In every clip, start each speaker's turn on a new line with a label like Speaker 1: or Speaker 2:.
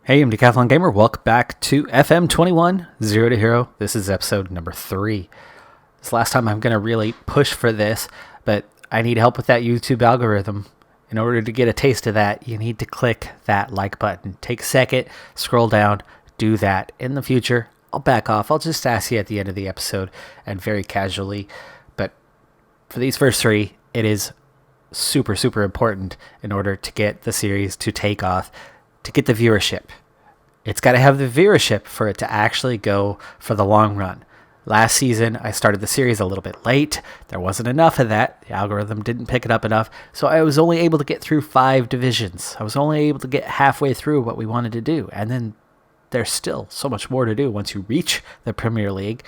Speaker 1: Hey, I'm Decathlon Gamer. Welcome back to FM21 Zero to Hero. This is episode number 3. This last time I'm going to really push for this, but I need help with that YouTube algorithm. In order to get a taste of that, you need to click that like button. Take a second, scroll down, do that. In the future, I'll back off. I'll just ask you at the end of the episode and very casually. But for these first 3, it is super, super important in order to get the series to take off, to get the viewership. It's got to have the viewership for it to actually go for the long run. Last season, I started the series a little bit late. There wasn't enough of that. The algorithm didn't pick it up enough. So I was only able to get through 5 divisions. I was only able to get halfway through what we wanted to do. And then there's still so much more to do once you reach the Premier League,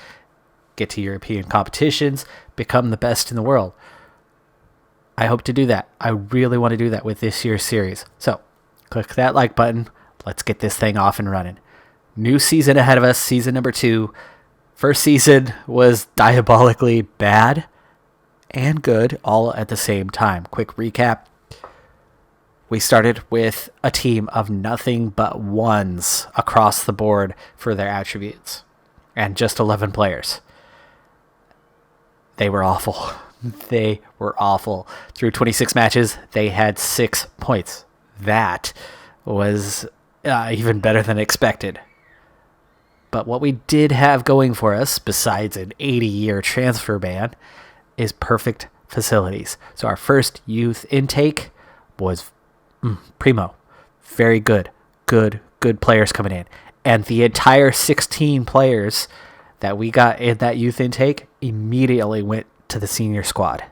Speaker 1: get to European competitions, become the best in the world. I hope to do that. I really want to do that with this year's series. So click that like button. Let's get this thing off and running. New season ahead of us, season number 2. First season was diabolically bad and good all at the same time. Quick recap. We started with a team of nothing but ones across the board for their attributes. And just 11 players. They were awful. They were awful. Through 26 matches, they had 6 points. That was even better than expected. But what we did have going for us, besides an 80-year transfer ban, is perfect facilities. So our first youth intake was primo. Very good. Good players coming in. And the entire 16 players that we got in that youth intake immediately went to the senior squad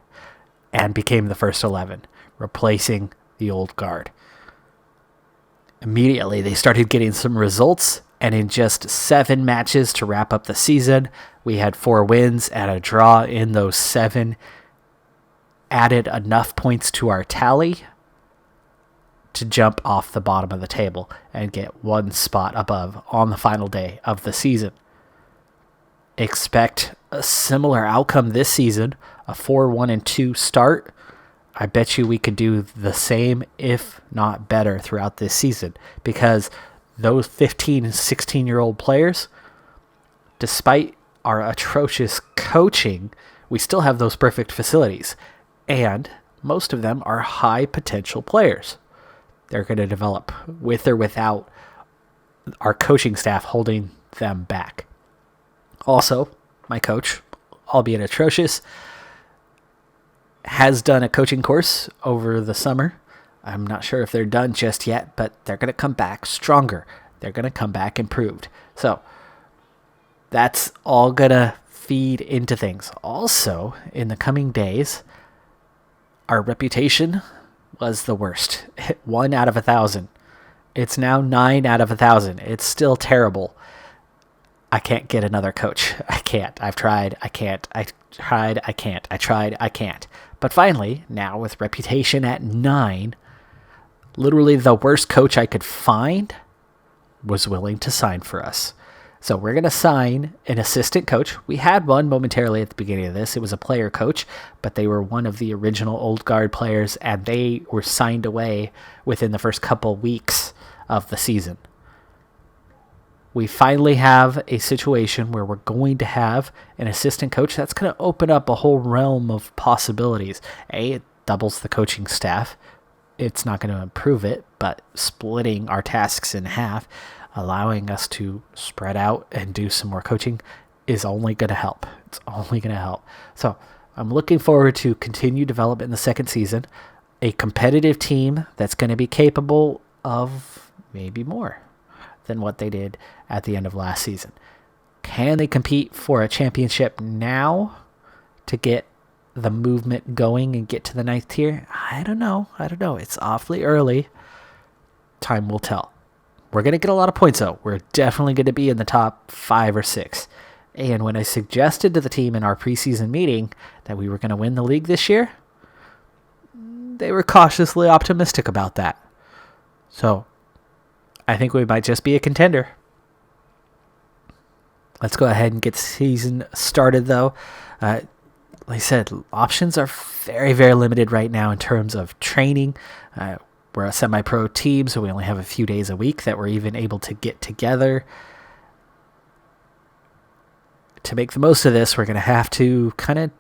Speaker 1: and became the first 11, replacing the old guard. Immediately, they started getting some results, and in just 7 matches to wrap up the season, we had 4 wins and a draw in those 7, added enough points to our tally to jump off the bottom of the table and get 1 spot above on the final day of the season. Expect a similar outcome this season, a 4-1-2 start. I bet you we could do the same, if not better, throughout this season, because those 15 and 16-year-old players, despite our atrocious coaching, we still have those perfect facilities, and most of them are high potential players. They're going to develop with or without our coaching staff holding them back. Also, my coach, albeit atrocious, has done a coaching course over the summer. I'm not sure if they're done just yet, but they're going to come back stronger. They're going to come back improved. So that's all going to feed into things. Also, in the coming days, our reputation was the worst. 1 out of 1,000. It's now 9 out of 1,000. It's still terrible. I can't get another coach. I can't. I've tried. I can't. I tried. I can't. I tried. I can't. But finally, now with reputation at 9, literally the worst coach I could find was willing to sign for us. So we're going to sign an assistant coach. We had one momentarily at the beginning of this. It was a player coach, but they were one of the original old guard players, and they were signed away within the first couple weeks of the season. We finally have a situation where we're going to have an assistant coach. That's going to open up a whole realm of possibilities. It doubles the coaching staff. It's not going to improve it, but splitting our tasks in half, allowing us to spread out and do some more coaching is only going to help. It's only going to help. So I'm looking forward to continued development in the second season. A competitive team that's going to be capable of maybe more than what they did at the end of last season. Can they compete for a championship now to get the movement going and get to the 9th tier? I don't know. It's awfully early. Time will tell. We're going to get a lot of points, though. We're definitely going to be in the top 5 or 6. And when I suggested to the team in our preseason meeting that we were going to win the league this year, they were cautiously optimistic about that. So I think we might just be a contender. Let's go ahead and get the season started, though. Like I said, options are very, very limited right now in terms of training. we're a semi-pro team, so we only have a few days a week that we're even able to get together. To make the most of this, we're going to have to kind of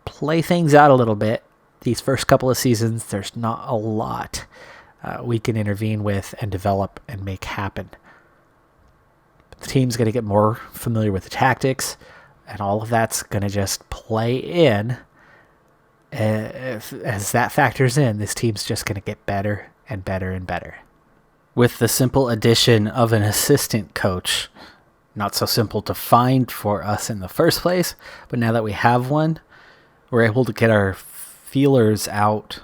Speaker 1: play things out a little bit. These first couple of seasons, there's not a lot we can intervene with and develop and make happen. The team's going to get more familiar with the tactics, and all of that's going to just play in. As that factors in, this team's just going to get better and better and better. With the simple addition of an assistant coach, not so simple to find for us in the first place, but now that we have one, we're able to get our feelers out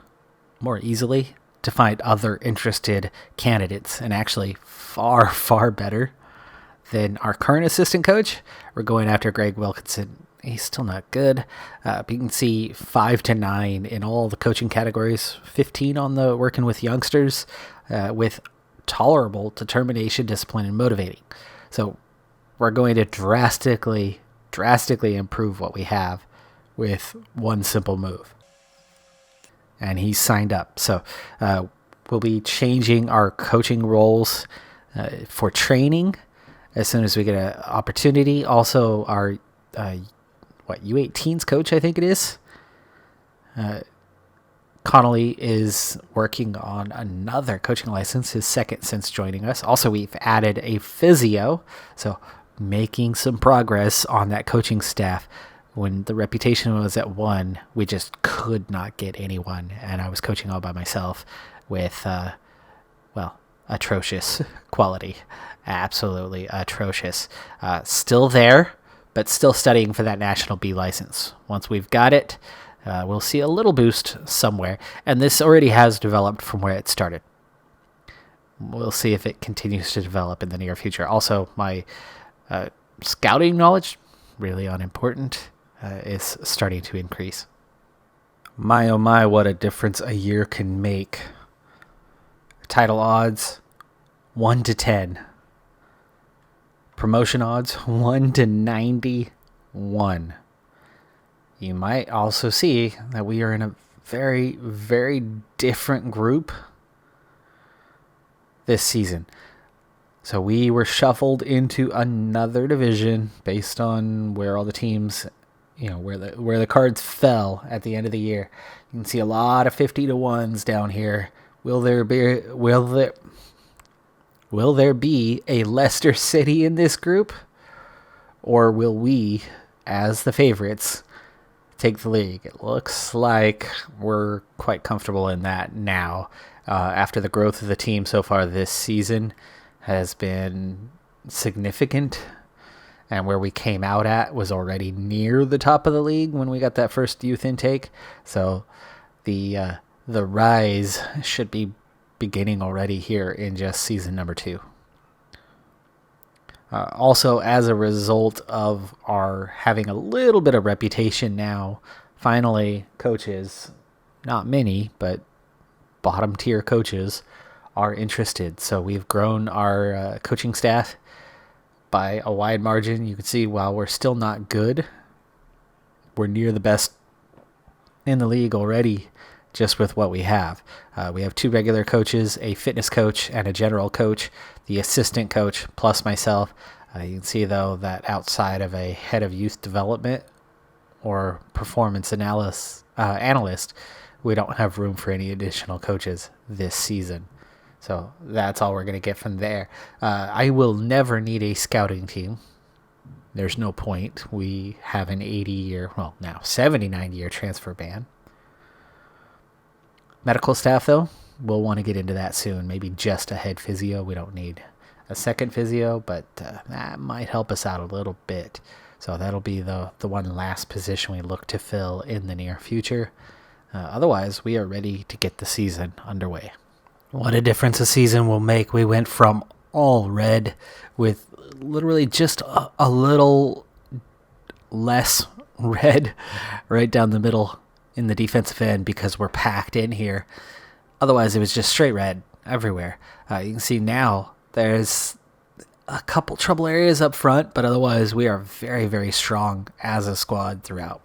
Speaker 1: more easily to find other interested candidates, and actually far, far better than our current assistant coach. We're going after Greg Wilkinson. He's still not good. But you can see 5 to 9 in all the coaching categories, 15 on the working with youngsters with tolerable determination, discipline, and motivating. So we're going to drastically improve what we have with one simple move. And he's signed up. So we'll be changing our coaching roles for training as soon as we get an opportunity. Also, our U18s coach, I think it is, Connolly, is working on another coaching license, his second since joining us. Also, we've added a physio, so making some progress on that coaching staff. When the reputation was at 1, we just could not get anyone, and I was coaching all by myself with, atrocious quality. Absolutely atrocious. Still there, but still studying for that National B license. Once we've got it, we'll see a little boost somewhere, and this already has developed from where it started. We'll see if it continues to develop in the near future. Also, my scouting knowledge, really unimportant, is starting to increase. My oh my, what a difference a year can make. Title odds, 1 to 10. Promotion odds, 1 to 91. You might also see that we are in a very, very different group this season. So we were shuffled into another division based on where all the teams, where the cards fell at the end of the year. You can see a lot of 50 to 1s down here. Will there be a Leicester City in this group? Or will we, as the favorites, take the league? It looks like we're quite comfortable in that now. After the growth of the team so far this season has been significant, and where we came out at was already near the top of the league when we got that first youth intake. So the rise should be beginning already here in just season number 2. Also, as a result of our having a little bit of reputation now, finally, coaches, not many, but bottom tier coaches, are interested. So we've grown our coaching staff by a wide margin. You can see while we're still not good, we're near the best in the league already just with what we have. We have 2 regular coaches, a fitness coach, and a general coach, the assistant coach, plus myself. You can see, though, that outside of a head of youth development or performance analyst, we don't have room for any additional coaches this season. So that's all we're going to get from there. I will never need a scouting team. There's no point. We have an 79-year transfer ban. Medical staff, though, we'll want to get into that soon. Maybe just a head physio. We don't need a second physio, but that might help us out a little bit. So that'll be the one last position we look to fill in the near future. Otherwise, we are ready to get the season underway. What a difference a season will make. We went from all red with literally just a little less red right down the middle in the defensive end because we're packed in here. Otherwise, it was just straight red everywhere. You can see now there's a couple trouble areas up front, but otherwise we are very, very strong as a squad throughout.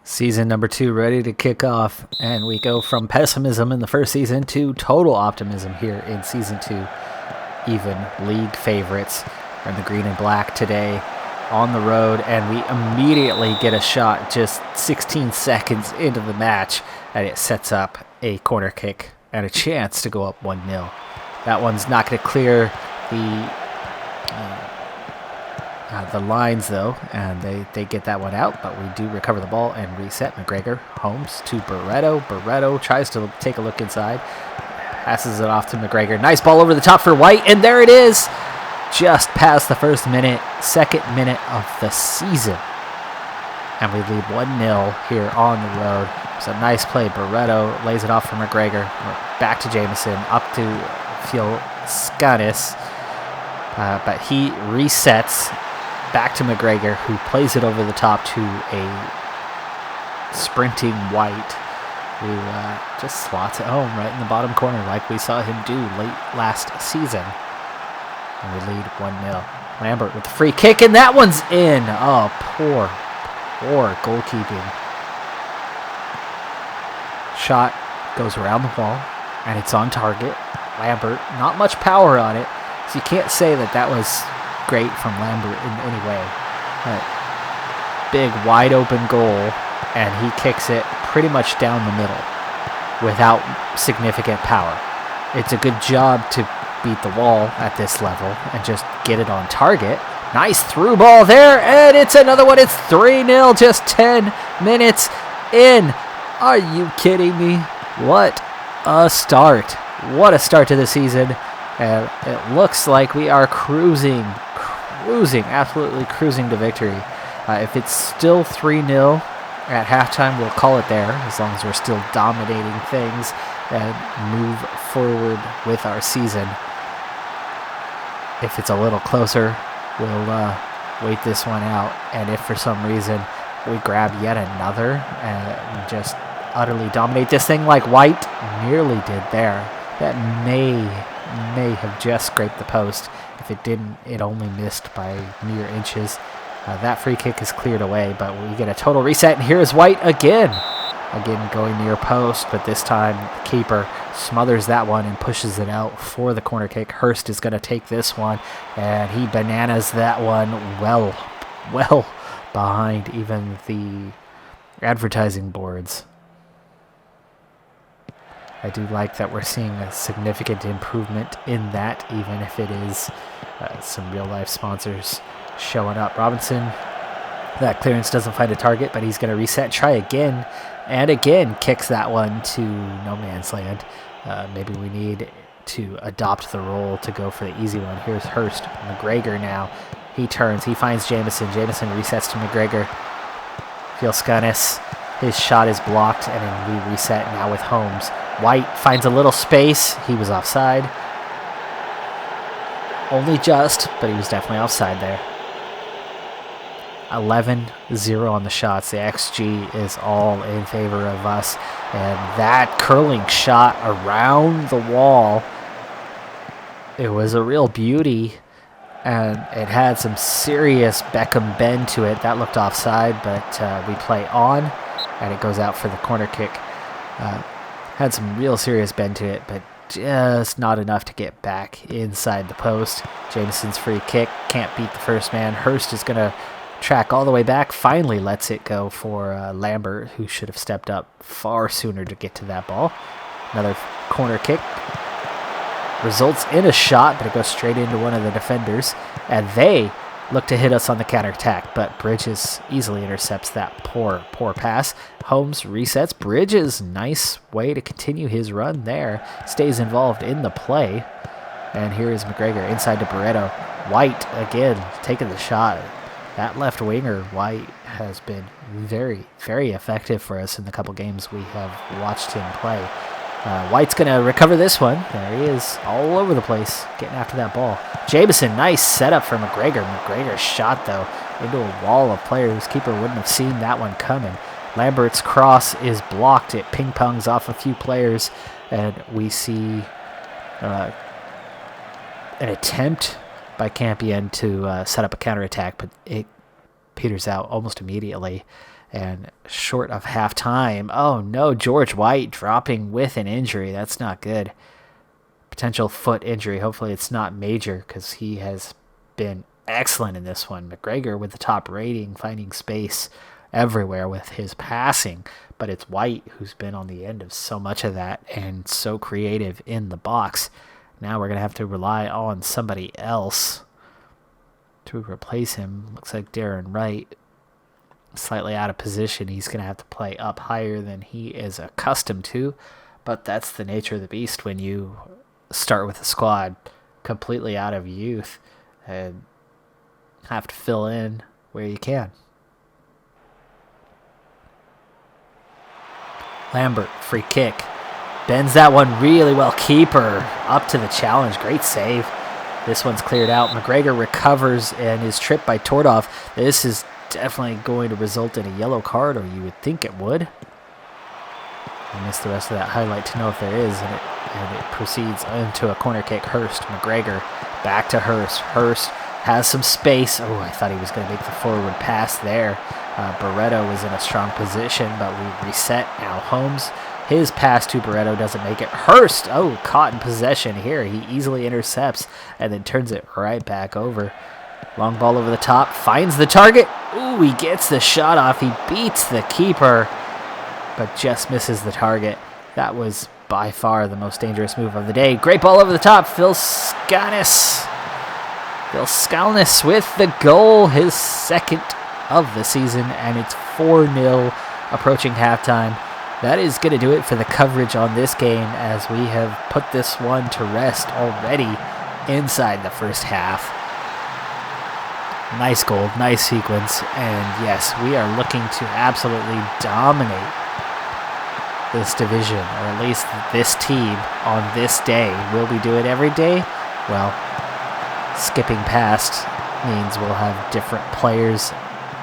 Speaker 1: Season number 2 ready to kick off, and we go from pessimism in the first season to total optimism here in season 2. Even league favorites are in the green and black today on the road, and we immediately get a shot just 16 seconds into the match, and it sets up a corner kick and a chance to go up 1-0. That one's not going to clear the lines, though, and they get that one out, but we do recover the ball and reset. McGregor, Holmes to Barreto. Barreto tries to take a look inside, passes it off to McGregor. Nice ball over the top for White, and there it is! Just past the second minute of the season. And we lead 1-0 here on the road. It's a nice play. Barreto lays it off for McGregor. Back to Jameson, up to Phil Scanis, but he resets back to McGregor, who plays it over the top to a sprinting White, who just slots it home right in the bottom corner like we saw him do late last season. And we lead 1-0. Lambert with the free kick, and that one's in. Oh, poor goalkeeping. Shot goes around the wall, and it's on target. Lambert, not much power on it, so you can't say that was great from Lambert in any way. Big wide open goal, and he kicks it pretty much down the middle without significant power. It's a good job to beat the wall at this level and just get it on target. Nice through ball there, and it's another one. It's 3-0 just 10 minutes in. Are you kidding me? What a start. What a start to the season. And it looks like we are cruising, absolutely cruising to victory. If it's still 3-0 at halftime, we'll call it there, as long as we're still dominating things and move forward with our season. If it's a little closer, we'll wait this one out. And if for some reason we grab yet another and just utterly dominate this thing like White nearly did there, that may have just scraped the post. If it didn't, it only missed by mere inches. That free kick is cleared away, but we get a total reset, and here is White again going near post, but this time the keeper smothers that one and pushes it out for the corner kick. Hurst is going to take this one, and he bananas that one well behind even the advertising boards. I do like that we're seeing a significant improvement in that, even if it is some real-life sponsors showing up. Robinson, that clearance doesn't find a target, but he's going to reset, try again, and again kicks that one to no man's land. Maybe we need to adopt the role to go for the easy one. Here's Hurst. McGregor now. He turns. He finds Jameson. Jameson resets to McGregor. Fielskanis. His shot is blocked, and then we reset now with Holmes. White finds a little space. He was offside. Only just, but he was definitely offside there. 11-0 on the shots. The XG is all in favor of us. And that curling shot around the wall, it was a real beauty. And it had some serious Beckham bend to it. That looked offside, but we play on, and it goes out for the corner kick. Had some real serious bend to it, but just not enough to get back inside the post. Jameson's free kick can't beat the first man. Hurst is going to track all the way back, finally lets it go for Lambert, who should have stepped up far sooner to get to that ball. Another corner kick results in a shot, but it goes straight into one of the defenders, and they look to hit us on the counterattack, but Bridges easily intercepts that poor pass. Holmes resets. Bridges, nice way to continue his run there, stays involved in the play, and here is McGregor inside to Barreto. White again taking the shot. That left winger, White, has been very, very effective for us in the couple games we have watched him play. White's going to recover this one. There he is, all over the place, getting after that ball. Jameson, nice setup for McGregor. McGregor's shot, though, into a wall of players. Keeper wouldn't have seen that one coming. Lambert's cross is blocked. It ping-pongs off a few players, and we see an attempt by Campion to set up a counterattack, but it peters out almost immediately. And short of halftime, oh no, George White dropping with an injury. That's not good. Potential foot injury. Hopefully it's not major because he has been excellent in this one. McGregor with the top rating, finding space everywhere with his passing. But it's White who's been on the end of so much of that and so creative in the box. Now we're going to have to rely on somebody else to replace him. Looks like Darren Wright, slightly out of position. He's going to have to play up higher than he is accustomed to. But that's the nature of the beast when you start with a squad completely out of youth and have to fill in where you can. Lambert, free kick. Bends that one really well. Keeper up to the challenge. Great save. This one's cleared out. McGregor recovers and is tripped by Tordov. This is definitely going to result in a yellow card, or you would think it would. I missed the rest of that highlight to know if there is, and it proceeds into a corner kick. Hurst, McGregor, back to Hurst. Hurst has some space. Oh, I thought he was going to make the forward pass there. Barreto was in a strong position, but we reset. Now Holmes, his pass to Barreto doesn't make it. Hurst, oh, caught in possession here. He easily intercepts and then turns it right back over. Long ball over the top, finds the target. Ooh, he gets the shot off. He beats the keeper, but just misses the target. That was by far the most dangerous move of the day. Great ball over the top. Phil Skalnis with the goal, his second of the season, and it's 4-0 approaching halftime. That is going to do it for the coverage on this game, as we have put this one to rest already inside the first half. Nice goal, nice sequence, and yes, we are looking to absolutely dominate this division, or at least this team on this day. Will we do it every day? Well, skipping past means we'll have different players,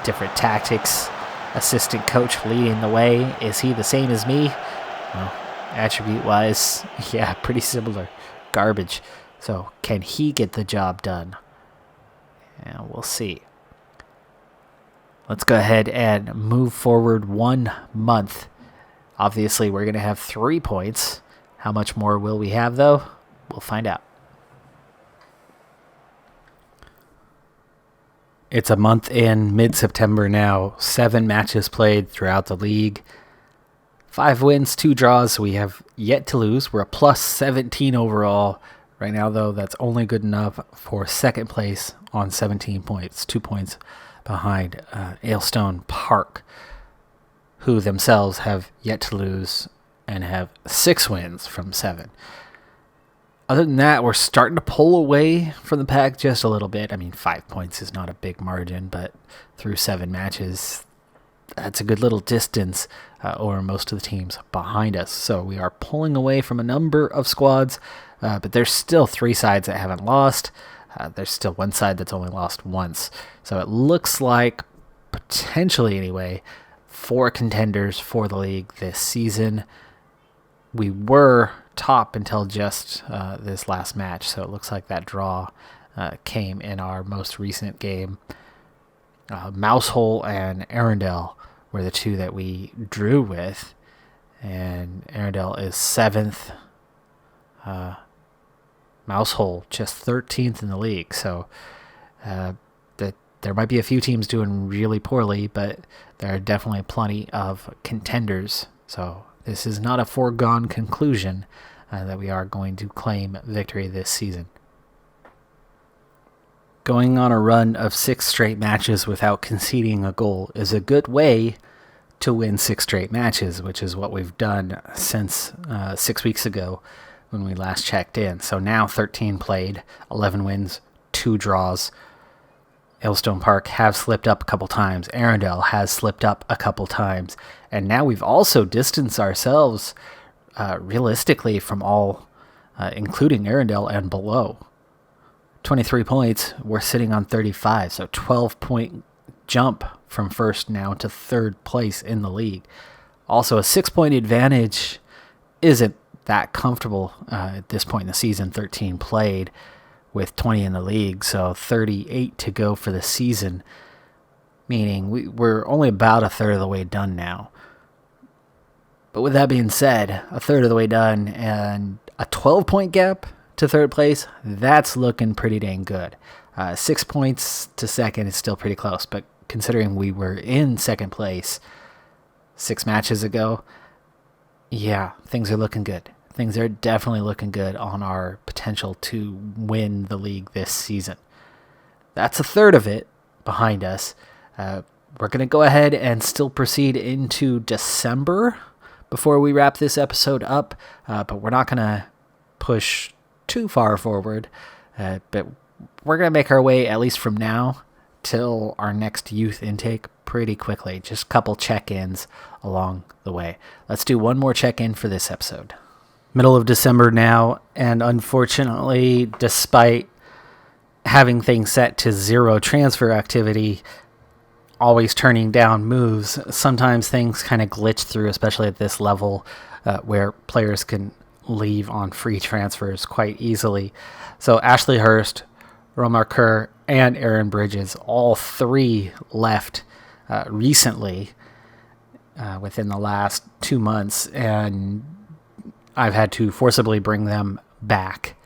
Speaker 1: different tactics, assistant coach leading the way. Is he the same as me? Well, attribute-wise, yeah, pretty similar. Garbage. So can he get the job done? Yeah, we'll see. Let's go ahead and move forward 1 month. Obviously, we're going to have 3 points. How much more will we have, though? We'll find out. It's a month in, mid-September now. 7 matches played throughout the league. 5 wins, 2 draws. We have yet to lose. We're a plus 17 overall. Right now, though, that's only good enough for second place on 17 points. 2 points behind Aylstone Park, who themselves have yet to lose and have 6 wins from 7. Other than that, we're starting to pull away from the pack just a little bit. I mean, 5 points is not a big margin, but through 7 matches, that's a good little distance over most of the teams behind us. So we are pulling away from a number of squads, but there's still 3 sides that haven't lost. There's still 1 side that's only lost once. So it looks like, potentially anyway, 4 contenders for the league this season. We were top until just this last match, so it looks like that draw came in our most recent game. Mousehole and Arundel were the 2 that we drew with, and Arundel is 7th. Mousehole just 13th in the league, so there might be a few teams doing really poorly, but there are definitely plenty of contenders. So this is not a foregone conclusion that we are going to claim victory this season. Going on a run of 6 straight matches without conceding a goal is a good way to win 6 straight matches, which is what we've done since 6 weeks ago when we last checked in. So now 13 played, 11 wins, 2 draws. Aylstone Park have slipped up a couple times. Arundel has slipped up a couple times. And now we've also distanced ourselves realistically from all, including Arundel and below. 23 points, we're sitting on 35, so 12-point jump from first now to third place in the league. Also, a 6-point advantage isn't that comfortable at this point in the season. 13 played with 20 in the league, so 38 to go for the season. meaning we're only about a third of the way done now. But with that being said, a third of the way done and a 12-point gap to third place, that's looking pretty dang good. 6 points to second is still pretty close, but considering we were in second place 6 matches ago, yeah, things are looking good. Things are definitely looking good on our potential to win the league this season. That's a third of it behind us. We're going to go ahead and still proceed into December before we wrap this episode up, but we're not going to push too far forward, but we're going to make our way, at least from now till our next youth intake, pretty quickly. Just a couple check-ins along the way. Let's do one more check-in for this episode. Middle of December now, and unfortunately, despite having things set to 0 transfer activity, always turning down moves, sometimes things kind of glitch through, especially at this level where players can leave on free transfers quite easily. So Ashley Hurst, Romar Kerr, and Aaron Bridges, all 3 left recently within the last 2 months, and I've had to forcibly bring them back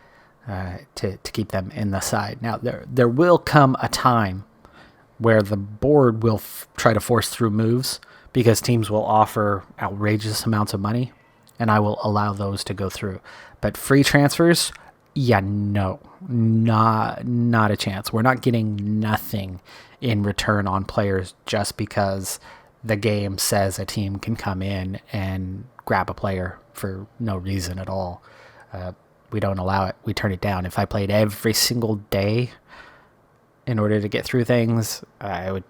Speaker 1: to keep them in the side. Now, there will come a time where the board will try to force through moves because teams will offer outrageous amounts of money, and I will allow those to go through. But free transfers, yeah, no, not a chance. We're not getting nothing in return on players just because the game says a team can come in and grab a player for no reason at all. We don't allow it. We turn it down. If I played every single day in order to get through things, I would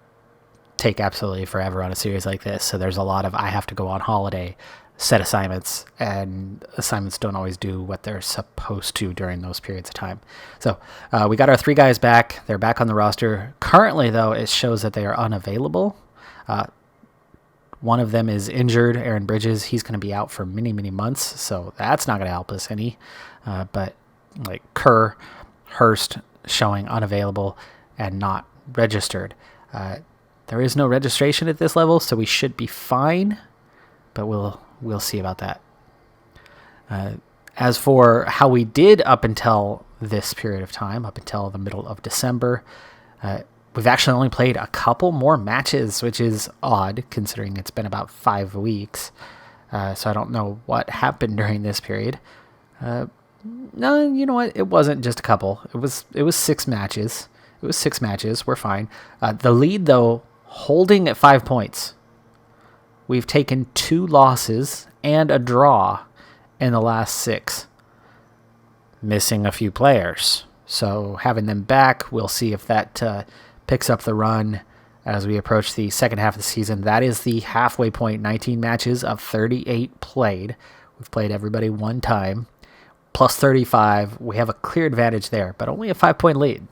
Speaker 1: take absolutely forever on a series like this. So there's a lot of I have to go on holiday, set assignments, and assignments don't always do what they're supposed to during those periods of time. So we got our 3 guys back. They're back on the roster. Currently, though, it shows that they are unavailable. One of them is injured, Aaron Bridges. He's going to be out for many, many months, so that's not going to help us any. But like Kerr, Hurst showing unavailable and not registered. There is no registration at this level, so we should be fine, but we'll see about that. As for how we did up until this period of time, up until the middle of December, we've actually only played a couple more matches, which is odd considering it's been about 5 weeks. So I don't know what happened during this period. No, you know what? It wasn't just a couple. It was 6 matches. It was 6 matches. We're fine. The lead, though, holding at 5 points. We've taken 2 losses and a draw in the last 6. Missing a few players. So having them back, we'll see if that picks up the run as we approach the second half of the season. That is the halfway point, 19 matches of 38 played. We've played everybody 1 time. Plus 35, we have a clear advantage there, but only a 5-point lead.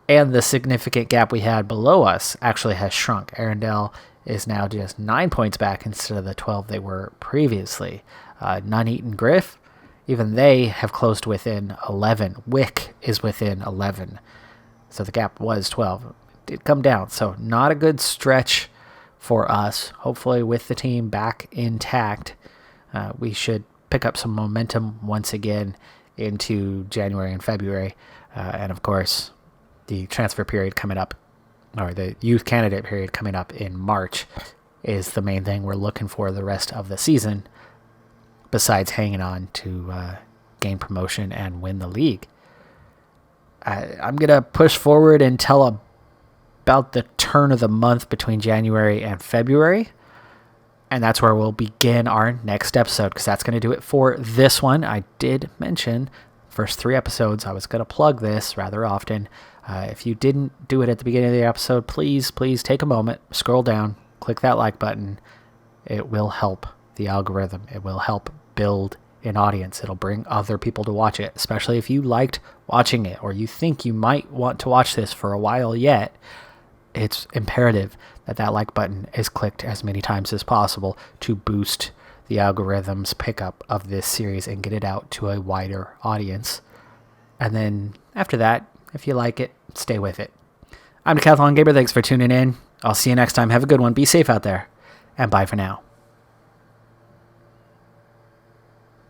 Speaker 1: And the significant gap we had below us actually has shrunk. Arundel is now just 9 points back instead of the 12 they were previously. Nuneaton Griff, even they have closed within 11. Wick is within 11. So the gap was 12. It did come down, so not a good stretch for us. Hopefully with the team back intact, we should pick up some momentum once again into January and February. And of course, the transfer period coming up, or the youth candidate period coming up in March, is the main thing we're looking for the rest of the season, besides hanging on to gain promotion and win the league. I'm going to push forward and tell about the turn of the month between January and February. And that's where we'll begin our next episode, because that's going to do it for this one. I did mention first 3 episodes, I was going to plug this rather often. If you didn't do it at the beginning of the episode, please take a moment, scroll down, click that like button. It will help the algorithm. It will help build an audience. It'll bring other people to watch it, especially if you liked watching it or you think you might want to watch this for a while yet. It's imperative that that like button is clicked as many times as possible to boost the algorithm's pickup of this series and get it out to a wider audience. And then after that, if you like it, stay with it. I'm Decathlon Gamer. Thanks for tuning in. I'll see you next time. Have a good one. Be safe out there. And bye for now.